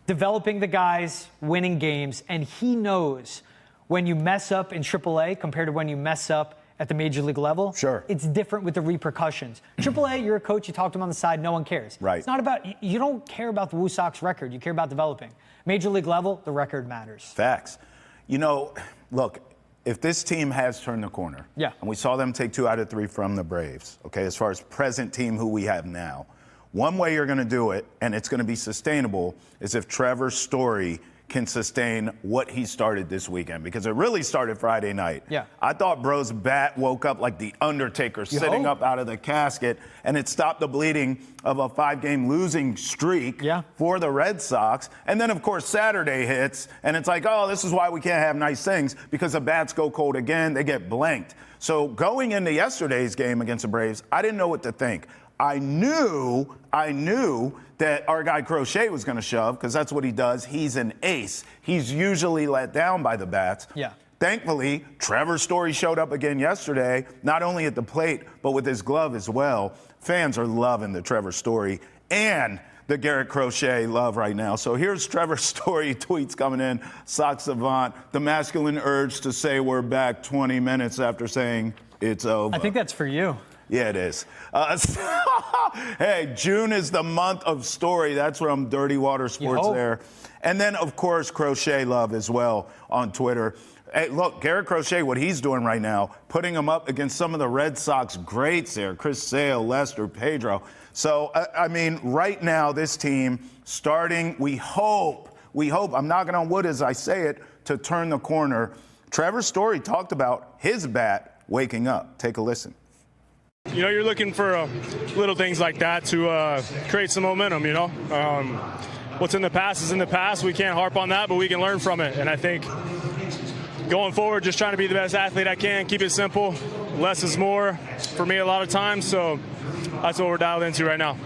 developing the guys, winning games, and he knows when you mess up in AAA compared to when you mess up at the major league level, it's different with the repercussions. AAA, you're a coach, you talk to them on the side, no one cares. Right. It's not about, you don't care about the Woo Sox record, you care about developing. Major league level, the record matters. Facts. You know, look, if this team has turned the corner, and we saw them take 2 out of 3 from the Braves, okay, as far as present team who we have now, one way you're going to do it, and it's going to be sustainable, is if Trevor Story can sustain what he started this weekend, because it really started Friday night. Yeah. I thought Bro's bat woke up like the Undertaker sitting up out of the casket, and it stopped the bleeding of a 5-game losing streak for the Red Sox. And then, of course, Saturday hits, and it's like, oh, this is why we can't have nice things, because the bats go cold again, they get blanked. So going into yesterday's game against the Braves, I didn't know what to think. I knew that our guy Crochet was going to shove, because that's what he does. He's an ace. He's usually let down by the bats. Yeah. Thankfully, Trevor Story showed up again yesterday, not only at the plate, but with his glove as well. Fans are loving the Trevor Story and the Garrett Crochet love right now. So here's Trevor Story tweets coming in. Sox Savant, the masculine urge to say we're back 20 minutes after saying it's over. I think that's for you. Yeah, it is. Hey, June is the month of Story. That's from Dirty Water Sports there. And then, of course, Crochet love as well on Twitter. Hey, look, Garrett Crochet, what he's doing right now, putting him up against some of the Red Sox greats there, Chris Sale, Lester, Pedro. So, I mean, right now, this team starting, we hope, I'm knocking on wood as I say it, to turn the corner. Trevor Story talked about his bat waking up. Take a listen. You know, you're looking for little things like that to create some momentum, you know. What's in the past is in the past. We can't harp on that, but we can learn from it. And I think going forward, just trying to be the best athlete I can, keep it simple. Less is more for me a lot of times, so that's what we're dialed into right now.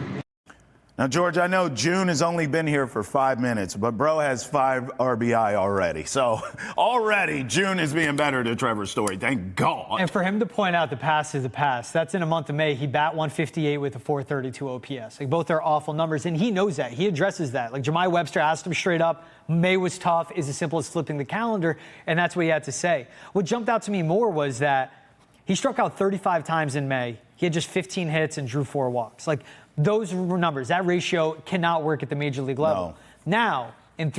Now, George, I know June has only been here for 5 minutes, but Bro has 5 RBI already. So already June is being better to Trevor Story. Thank God. And for him to point out the past is the past. That's in a month of May. He bat 158 with a 432 OPS. Like, both are awful numbers, and he knows that. He addresses that. Like, Jemai Webster asked him straight up, May was tough, is as simple as flipping the calendar, and that's what he had to say. What jumped out to me more was that he struck out 35 times in May. He had just 15 hits and drew 4 walks. Like, those numbers, that ratio cannot work at the major league level. No. Now, in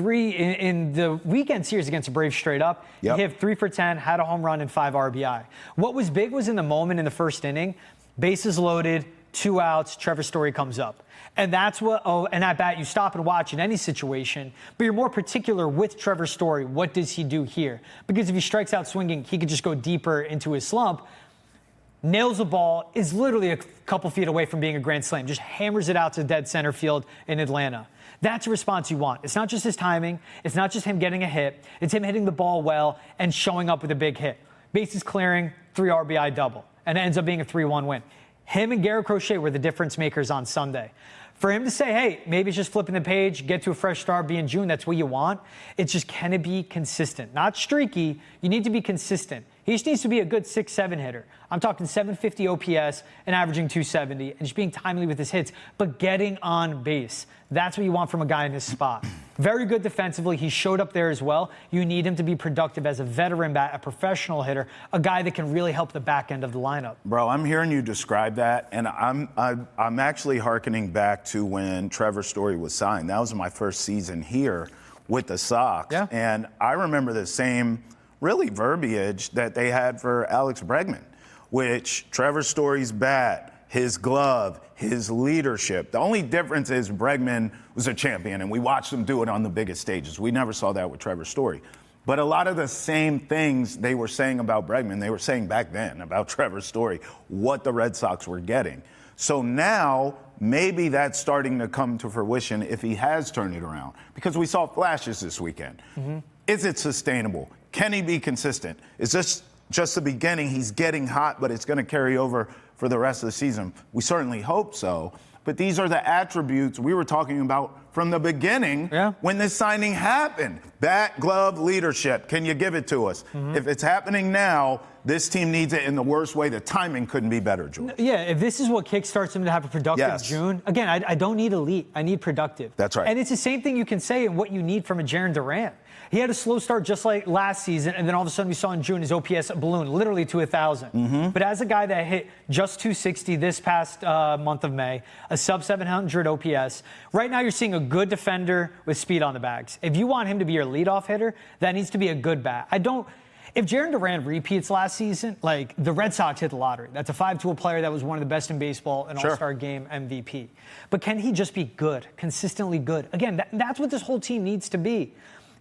the weekend series against the Braves straight up, he hit 3 for 10, had a home run and 5 RBI. What was big was in the moment in the first inning, bases loaded, 2 outs, Trevor Story comes up. And that's what, and at bat, you stop and watch in any situation, but you're more particular with Trevor Story. What does he do here? Because if he strikes out swinging, he could just go deeper into his slump. Nails the ball, is literally a couple feet away from being a grand slam, just hammers it out to dead center field in Atlanta. That's a response you want. It's not just his timing. It's not just him getting a hit. It's him hitting the ball well and showing up with a big hit. Bases clearing, 3 RBI double, and it ends up being a 3-1 win. Him and Garrett Crochet were the difference makers on Sunday. For him to say, hey, maybe it's just flipping the page, get to a fresh start, be in June, that's what you want. It's just, can it be consistent? Not streaky. You need to be consistent. He just needs to be a good 6-7 hitter. I'm talking 750 OPS and averaging 270 and just being timely with his hits, but getting on base. That's what you want from a guy in his spot. Very good defensively. He showed up there as well. You need him to be productive as a veteran bat, a professional hitter, a guy that can really help the back end of the lineup. Bro, I'm hearing you describe that, and I'm actually hearkening back to when Trevor Story was signed. That was my first season here with the Sox. Yeah. And I remember the same really verbiage that they had for Alex Bregman, which Trevor Story's bat, his glove, his leadership. The only difference is Bregman was a champion, and we watched him do it on the biggest stages. We never saw that with Trevor Story. But a lot of the same things they were saying about Bregman, they were saying back then about Trevor Story, what the Red Sox were getting. So now maybe that's starting to come to fruition if he has turned it around, because we saw flashes this weekend. Mm-hmm. Is it sustainable? Can he be consistent? Is this just the beginning? He's getting hot, but it's going to carry over for the rest of the season. We certainly hope so. But these are the attributes we were talking about from the beginning when this signing happened. Bat, glove, leadership. Can you give it to us? Mm-hmm. If it's happening now, this team needs it in the worst way. The timing couldn't be better, George. Yeah, if this is what kickstarts him to have a productive June, again, I don't need elite. I need productive. That's right. And it's the same thing you can say in what you need from a Jaylen Durant. He had a slow start just like last season, and then all of a sudden we saw in June his OPS balloon literally to 1,000. Mm-hmm. But as a guy that hit just 260 this past month of May, a sub-700 OPS, right now you're seeing a good defender with speed on the bags. If you want him to be your leadoff hitter, that needs to be a good bat. If Jaylen Durant repeats last season, like, the Red Sox hit the lottery. That's a 5-tool player that was one of the best in baseball, an All-Star Game MVP. But can he just be good, consistently good? Again, that's what this whole team needs to be.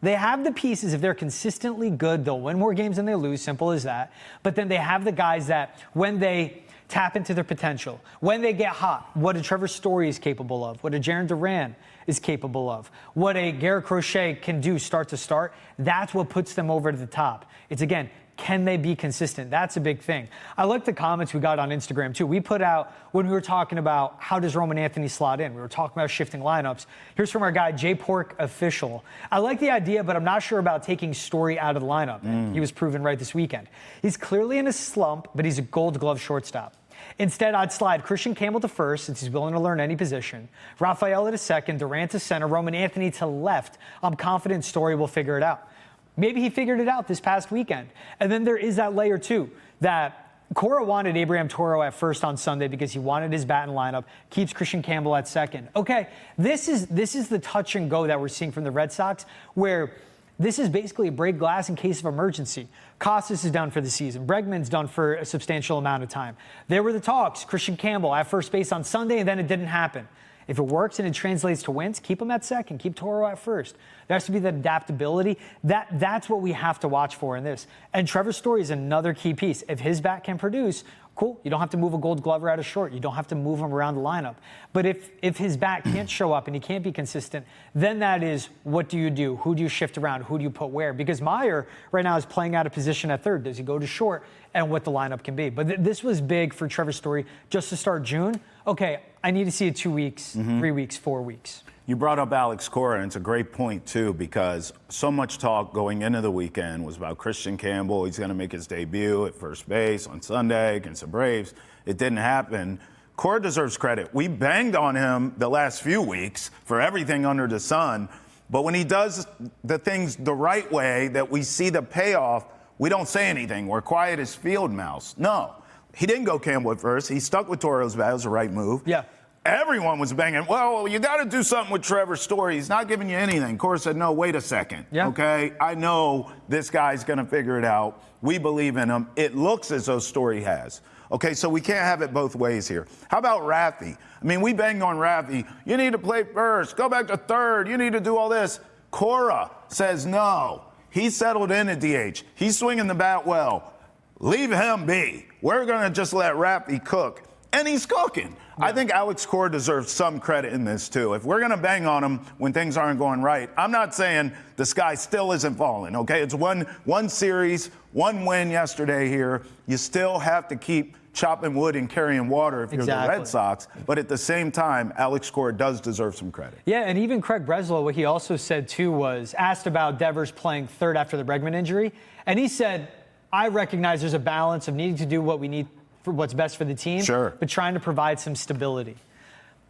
They have the pieces. If they're consistently good, they'll win more games than they lose, simple as that. But then they have the guys that, when they tap into their potential, when they get hot, what a Trevor Story is capable of, what a Jaylen Durant is capable of, what a Garrett Crochet can do start to start, that's what puts them over to the top. It's, again, can they be consistent? That's a big thing. I like the comments we got on Instagram, too. We put out, when we were talking about how does Roman Anthony slot in, we were talking about shifting lineups. Here's from our guy, J Pork Official. I like the idea, but I'm not sure about taking Story out of the lineup. He was proven right this weekend. He's clearly in a slump, but he's a Gold Glove shortstop. Instead, I'd slide Christian Campbell to first, since he's willing to learn any position, Rafaela to second, Durant to center, Roman Anthony to left. I'm confident Story will figure it out. Maybe he figured it out this past weekend. And then there is that layer, too, that Cora wanted Abraham Toro at first on Sunday because he wanted his bat in lineup, keeps Christian Campbell at second. Okay, this is the touch and go that we're seeing from the Red Sox, where this is basically a break glass in case of emergency. Costas is done for the season. Bregman's done for a substantial amount of time. There were the talks, Christian Campbell at first base on Sunday, and then it didn't happen. If it works and it translates to wins, keep him at second, keep Toro at first. There has to be that adaptability. That's what we have to watch for in this. And Trevor Story is another key piece. If his bat can produce, cool. You don't have to move a Gold Glover out of short. You don't have to move him around the lineup. But if his bat can't show up and he can't be consistent, then that is, what do you do? Who do you shift around? Who do you put where? Because Meyer right now is playing out of position at third. Does he go to short? And what the lineup can be. But this was big for Trevor Story just to start June. Okay, I need to see it 2 weeks, 3 weeks, 4 weeks. You brought up Alex Cora, and it's a great point, too, because so much talk going into the weekend was about Christian Campbell. He's going to make his debut at first base on Sunday against the Braves. It didn't happen. Cora deserves credit. We banged on him the last few weeks for everything under the sun, but when he does the things the right way that we see the payoff, we don't say anything. We're quiet as field mouse. No, he didn't go Campbell at first. He stuck with Toro's bat. It was the right move. Yeah. Everyone was banging, well, you got to do something with Trevor Story. He's not giving you anything. Cora said, no, wait a second. Yeah. Okay, I know this guy's going to figure it out. We believe in him. It looks as though Story has. Okay, so we can't have it both ways here. How about Rafi? I mean, we banged on Rafi. You need to play first. Go back to third. You need to do all this. Cora says no. He's settled in at DH. He's swinging the bat well. Leave him be. We're going to just let Rafi cook. And he's cooking. Yeah. I think Alex Cora deserves some credit in this, too. If we're going to bang on him when things aren't going right, I'm not saying the sky still isn't falling, okay? It's one series, one win yesterday here. You still have to keep chopping wood and carrying water if you're the Red Sox. But at the same time, Alex Cora does deserve some credit. Yeah, and even Craig Breslow, what he also said, too, was asked about Devers playing third after the Bregman injury. And he said, I recognize there's a balance of needing to do what we need for what's best for the team, but trying to provide some stability.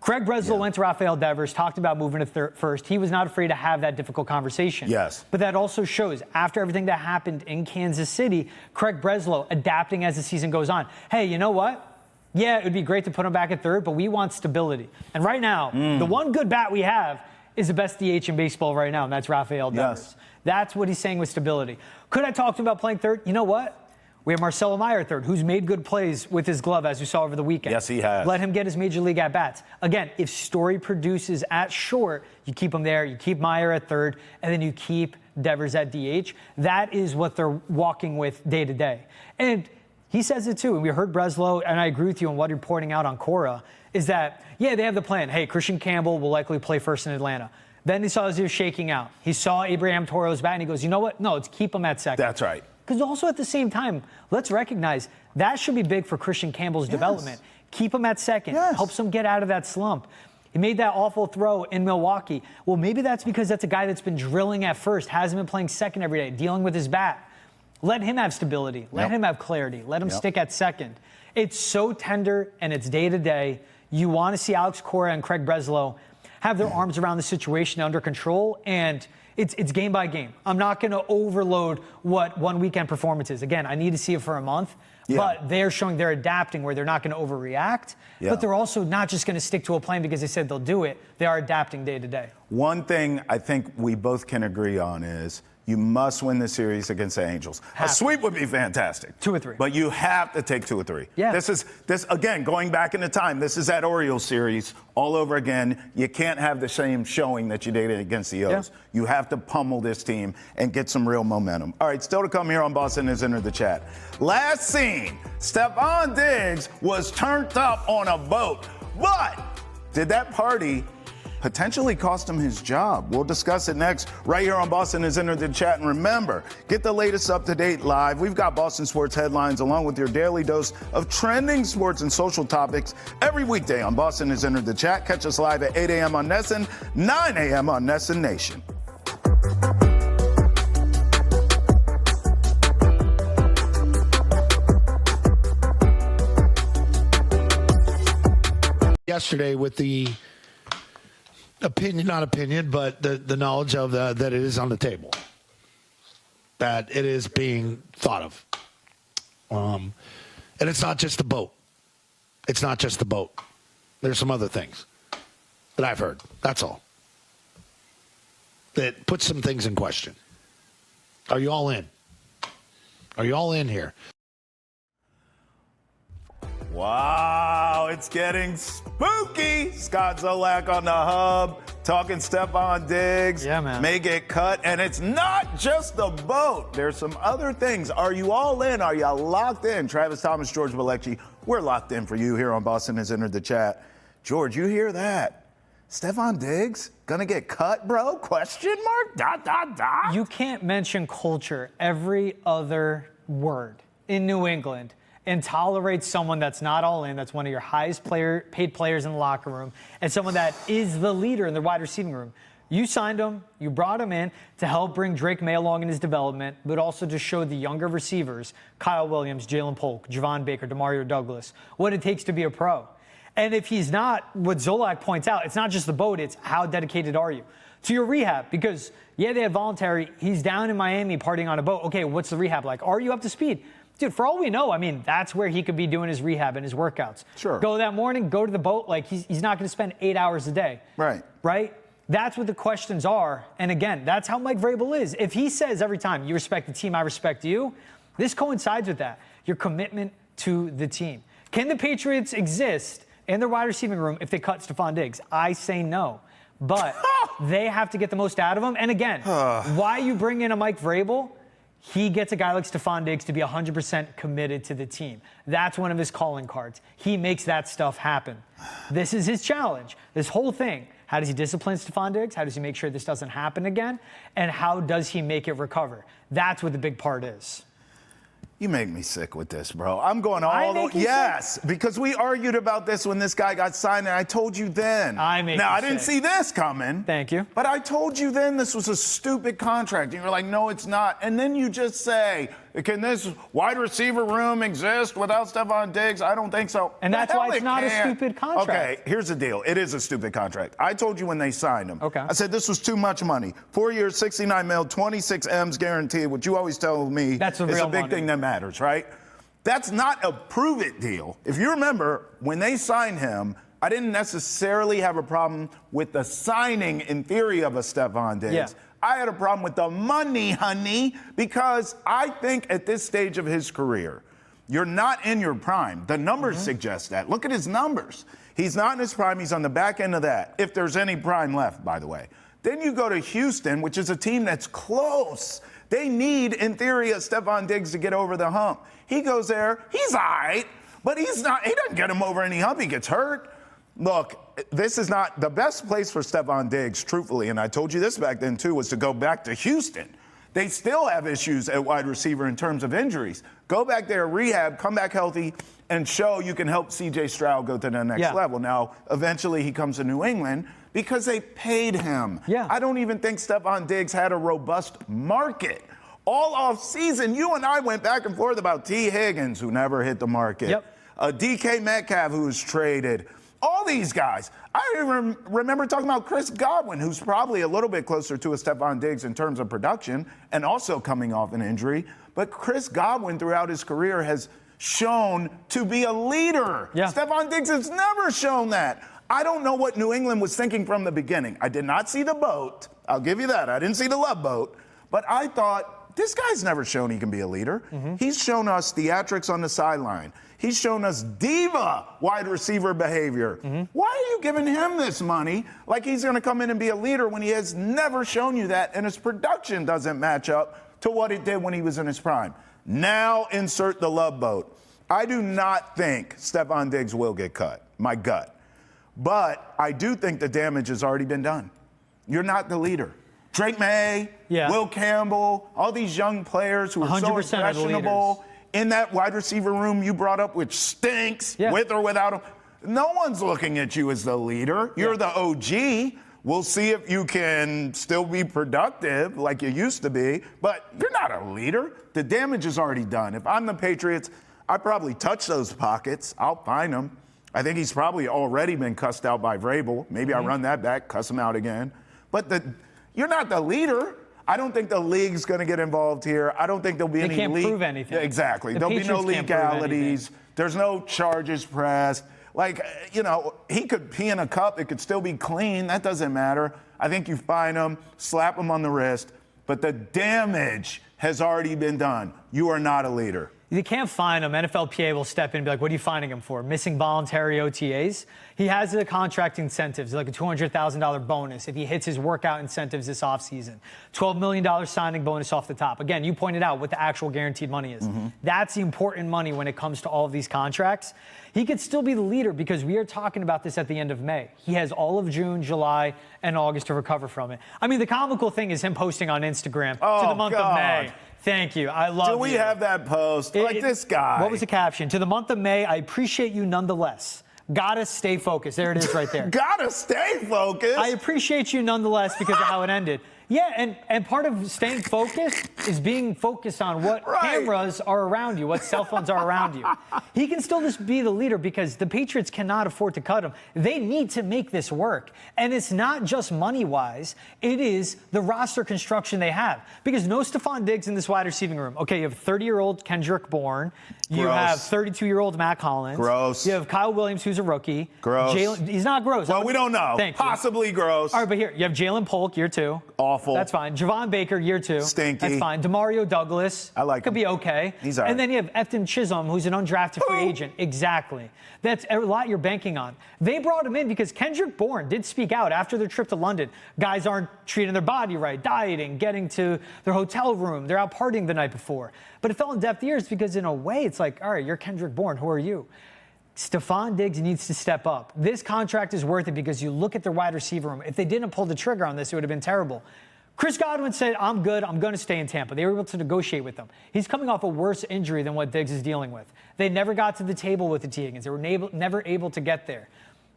Craig Breslow went to Rafael Devers, talked about moving to first. He was not afraid to have that difficult conversation. Yes. But that also shows, after everything that happened in Kansas City, Craig Breslow adapting as the season goes on. Hey, you know what? Yeah, it would be great to put him back at third, but we want stability. And right now, the one good bat we have is the best DH in baseball right now, and that's Rafael Devers. Yes. That's what he's saying with stability. Could I talk to him about playing third? You know what? We have Marcelo Meyer at third, who's made good plays with his glove, as we saw over the weekend. Yes, he has. Let him get his major league at-bats. Again, if Story produces at short, you keep him there, you keep Meyer at third, and then you keep Devers at DH. That is what they're walking with day to day. And he says it too, and we heard Breslow, and I agree with you on what you're pointing out on Cora, is that, yeah, they have the plan. Hey, Christian Campbell will likely play first in Atlanta. Then he saw as he was shaking out. He saw Abraham Toro's bat, and he goes, you know what? No, let's keep him at second. That's right. Because also at the same time, let's recognize that should be big for Christian Campbell's development. Keep him at second. Helps him get out of that slump. He made that awful throw in Milwaukee. Well, maybe that's because that's a guy that's been drilling at first, hasn't been playing second every day, dealing with his bat. Let him have stability. Let him have clarity. Let him stick at second. It's so tender, and it's day to day. You want to see Alex Cora and Craig Breslow have their arms around the situation under control, and it's game by game. I'm not going to overload what one weekend performance is. Again, I need to see it for a month, but they're showing they're adapting where they're not going to overreact, but they're also not just going to stick to a plan because they said they'll do it. They are adapting day to day. One thing I think we both can agree on is you must win the series against the Angels. A sweep would be fantastic. 2 or 3. But you have to take 2 or 3. Yeah. This again, going back into time, this is that Orioles series all over again. You can't have the same showing that you did against the O's. You have to pummel this team and get some real momentum. All right, still to come here on Boston has entered the chat. Last scene, Stefon Diggs was turned up on a boat. But did that party potentially cost him his job? We'll discuss it next right here on Boston has entered the chat. And remember, get the latest up-to-date live. We've got Boston sports headlines along with your daily dose of trending sports and social topics every weekday on Boston has entered the chat. Catch us live at 8 a.m. on Nesson, 9 a.m. on Nesson Nation. Yesterday with the not opinion, but the knowledge of that it is on the table, that it is being thought of. And it's not just the boat. It's not just the boat. There's some other things that I've heard. That's all. That puts some things in question. Are you all in? Are you all in here? Wow, it's getting spooky. Scott Zolak on the hub, talking Stefon Diggs. Yeah, man. May get cut, and it's not just the boat. There's some other things. Are you all in? Are you locked in? Travis Thomas, George Balkekji, we're locked in for you here on Boston has entered the chat. George, you hear that? Stefon Diggs gonna get cut, bro? Question mark? ... You can't mention culture every other word in New England and tolerate someone that's not all in, that's one of your highest paid players in the locker room, and someone that is the leader in the wide receiving room. You signed him, you brought him in to help bring Drake May along in his development, but also to show the younger receivers, Kyle Williams, Jalen Polk, Javon Baker, Demario Douglas, what it takes to be a pro. And if he's not, what Zolak points out, it's not just the boat, it's how dedicated are you to your rehab? Because, yeah, they had voluntary. He's down in Miami partying on a boat. Okay, what's the rehab like? Are you up to speed? Dude, for all we know, I mean, that's where he could be doing his rehab and his workouts. Sure. Go that morning, go to the boat. Like, he's not going to spend 8 hours a day. Right? That's what the questions are. And again, that's how Mike Vrabel is. If he says every time, you respect the team, I respect you, this coincides with that. Your commitment to the team. Can the Patriots exist in their wide receiving room if they cut Stefon Diggs? I say no. But they have to get the most out of him. And again, why you bring in a Mike Vrabel? He gets a guy like Stefon Diggs to be 100% committed to the team. That's one of his calling cards. He makes that stuff happen. This is his challenge. This whole thing. How does he discipline Stefon Diggs? How does he make sure this doesn't happen again? And how does he make it recover? That's what the big part is. You make me sick with this, bro. I'm going all the way. Yes, because we argued about this when this guy got signed, and I told you then. I didn't see this coming. Thank you. But I told you then this was a stupid contract. And you're like, no, it's not. And then you just say, can this wide receiver room exist without Stefon Diggs? I don't think so. And that's why it's not a stupid contract. Okay, here's the deal. It is a stupid contract. I told you when they signed him. Okay. I said this was too much money. 4 years, $69 million, 26 M's guaranteed, which you always tell me that's is a big thing that matters, right? That's not a prove-it deal. If you remember, when they signed him, I didn't necessarily have a problem with the signing, in theory, of a Stefon Diggs. Yeah. I had a problem with the money, honey, because I think at this stage of his career, you're not in your prime. The numbers suggest that. Look at his numbers. He's not in his prime. He's on the back end of that, if there's any prime left, by the way. Then you go to Houston, which is a team that's close. They need, in theory, a Stefon Diggs to get over the hump. He goes there. He's all right, but he's not. He doesn't get him over any hump. He gets hurt. Look, this is not the best place for Stefon Diggs, truthfully, and I told you this back then, too, was to go back to Houston. They still have issues at wide receiver in terms of injuries. Go back there, rehab, come back healthy, and show you can help C.J. Stroud go to the next level. Now, eventually he comes to New England because they paid him. Yeah. I don't even think Stefon Diggs had a robust market. All off season, you and I went back and forth about T. Higgins, who never hit the market. Yep. DK Metcalf, who was traded. All these guys. I even remember talking about Chris Godwin, who's probably a little bit closer to a Stefon Diggs in terms of production and also coming off an injury. But Chris Godwin, throughout his career, has shown to be a leader. Yeah. Stefon Diggs has never shown that. I don't know what New England was thinking from the beginning. I did not see the boat. I'll give you that. I didn't see the love boat. But I thought, this guy's never shown he can be a leader. He's shown us theatrics on the sideline. He's shown us diva wide receiver behavior. Why are you giving him this money like he's going to come in and be a leader when he has never shown you that, and his production doesn't match up to what it did when he was in his prime? Now insert the love boat. I do not think Stefon Diggs will get cut, my gut. But I do think the damage has already been done. You're not the leader. Drake May, Will Campbell, all these young players who are so impressionable in that wide receiver room you brought up, which stinks, with or without him. No one's looking at you as the leader. You're the OG. We'll see if you can still be productive like you used to be, but you're not a leader. The damage is already done. If I'm the Patriots, I probably touch those pockets. I'll find him. I think he's probably already been cussed out by Vrabel. Maybe I run that back, cuss him out again. But you're not the leader. I don't think the league's going to get involved here. I don't think there'll be any can't prove anything. Exactly. There'll be no Patriots can't prove legalities. There's no charges pressed. Like, he could pee in a cup. It could still be clean. That doesn't matter. I think you fine him, slap him on the wrist. But the damage has already been done. You are not a leader. You can't fine him. NFLPA will step in and be like, what are you fining him for? Missing voluntary OTAs? He has the contract incentives, like a $200,000 bonus if he hits his workout incentives this offseason. $12 million signing bonus off the top. Again, you pointed out what the actual guaranteed money is. That's the important money when it comes to all of these contracts. He could still be the leader because we are talking about this at the end of May. He has all of June, July, and August to recover from it. I mean, the comical thing is him posting on Instagram to the month of May. Thank you. I love you. Do we have that post? This guy. What was the caption? To the month of May, I appreciate you nonetheless. Gotta stay focused. There it is right there. Gotta stay focused. I appreciate you nonetheless because of how it ended. Yeah, and part of staying focused is being focused on what cameras are around you, what cell phones are around you. He can still just be the leader because the Patriots cannot afford to cut him. They need to make this work. And it's not just money-wise. It is the roster construction they have. Because no Stefon Diggs in this wide receiving room. Okay, you have 30-year-old Kendrick Bourne. You have 32-year-old Matt Collins. Gross. You have Kyle Williams, who's a rookie. Gross. He's not gross. Well, we don't know. Thank you. Possibly gross. All right, but here, you have Jalen Polk, year 2. Awful. awful. That's fine. Javon Baker, year 2. Stinky. That's fine. DeMario Douglas. I like Could him. be okay. He's all right. And then you have Efton Chisholm, who's an undrafted free agent. Exactly. That's a lot you're banking on. They brought him in because Kendrick Bourne did speak out after their trip to London. Guys aren't treating their body right, dieting, getting to their hotel room. They're out partying the night before. But it fell in deaf ears because in a way it's like, all right, you're Kendrick Bourne. Who are you? Stefon Diggs needs to step up. This contract is worth it because you look at the wide receiver room. If they didn't pull the trigger on this, it would have been terrible. Chris Godwin said, I'm good. I'm going to stay in Tampa. They were able to negotiate with him. He's coming off a worse injury than what Diggs is dealing with. They never got to the table with the T. Higgins. They were never able to get there.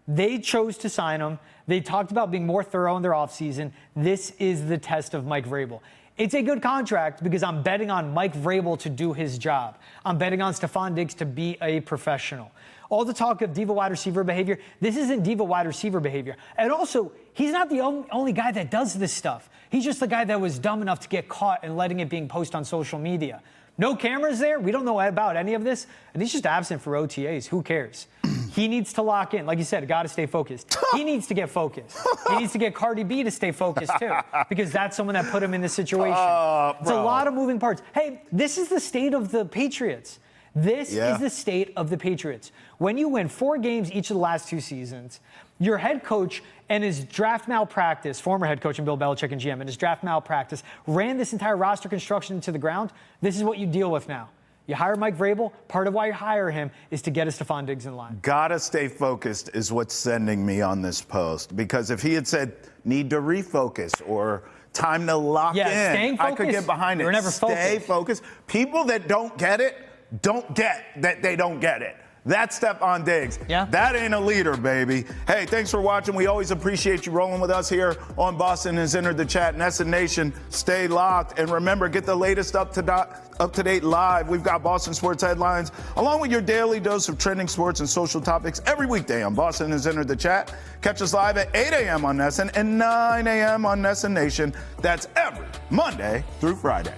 They chose to sign him. They talked about being more thorough in their offseason. This is the test of Mike Vrabel. It's a good contract because I'm betting on Mike Vrabel to do his job. I'm betting on Stefon Diggs to be a professional. All the talk of diva wide receiver behavior, this isn't diva wide receiver behavior. And also, he's not the only guy that does this stuff. He's just the guy that was dumb enough to get caught and letting it being posted on social media. No cameras there. We don't know about any of this. And he's just absent for OTAs. Who cares? He needs to lock in. Like you said, got to stay focused. He needs to get focused. He needs to get Cardi B to stay focused, too, because that's someone that put him in this situation. It's a lot of moving parts. Hey, this is the state of the Patriots. This is the state of the Patriots. When you win 4 games each of the last 2 seasons, your head coach and his draft malpractice, former head coach and Bill Belichick and GM, and his draft malpractice, ran this entire roster construction into the ground. This is what you deal with now. You hire Mike Vrabel. Part of why you hire him is to get a Stefon Diggs in line. Gotta stay focused is what's sending me on this post. Because if he had said, need to refocus or time to lock in, I could get behind it. You're never Stay focused. People that don't get it, don't get that they don't get it. That's Stefon Diggs. Yeah. That ain't a leader, baby. Hey, thanks for watching. We always appreciate you rolling with us here on Boston Has Entered the Chat. Nessa Nation, stay locked. And remember, get the latest up-to-date live. We've got Boston Sports Headlines, along with your daily dose of trending sports and social topics every weekday on Boston Has Entered the Chat. Catch us live at 8 a.m. on Nessa and 9 a.m. on Nessa Nation. That's every Monday through Friday.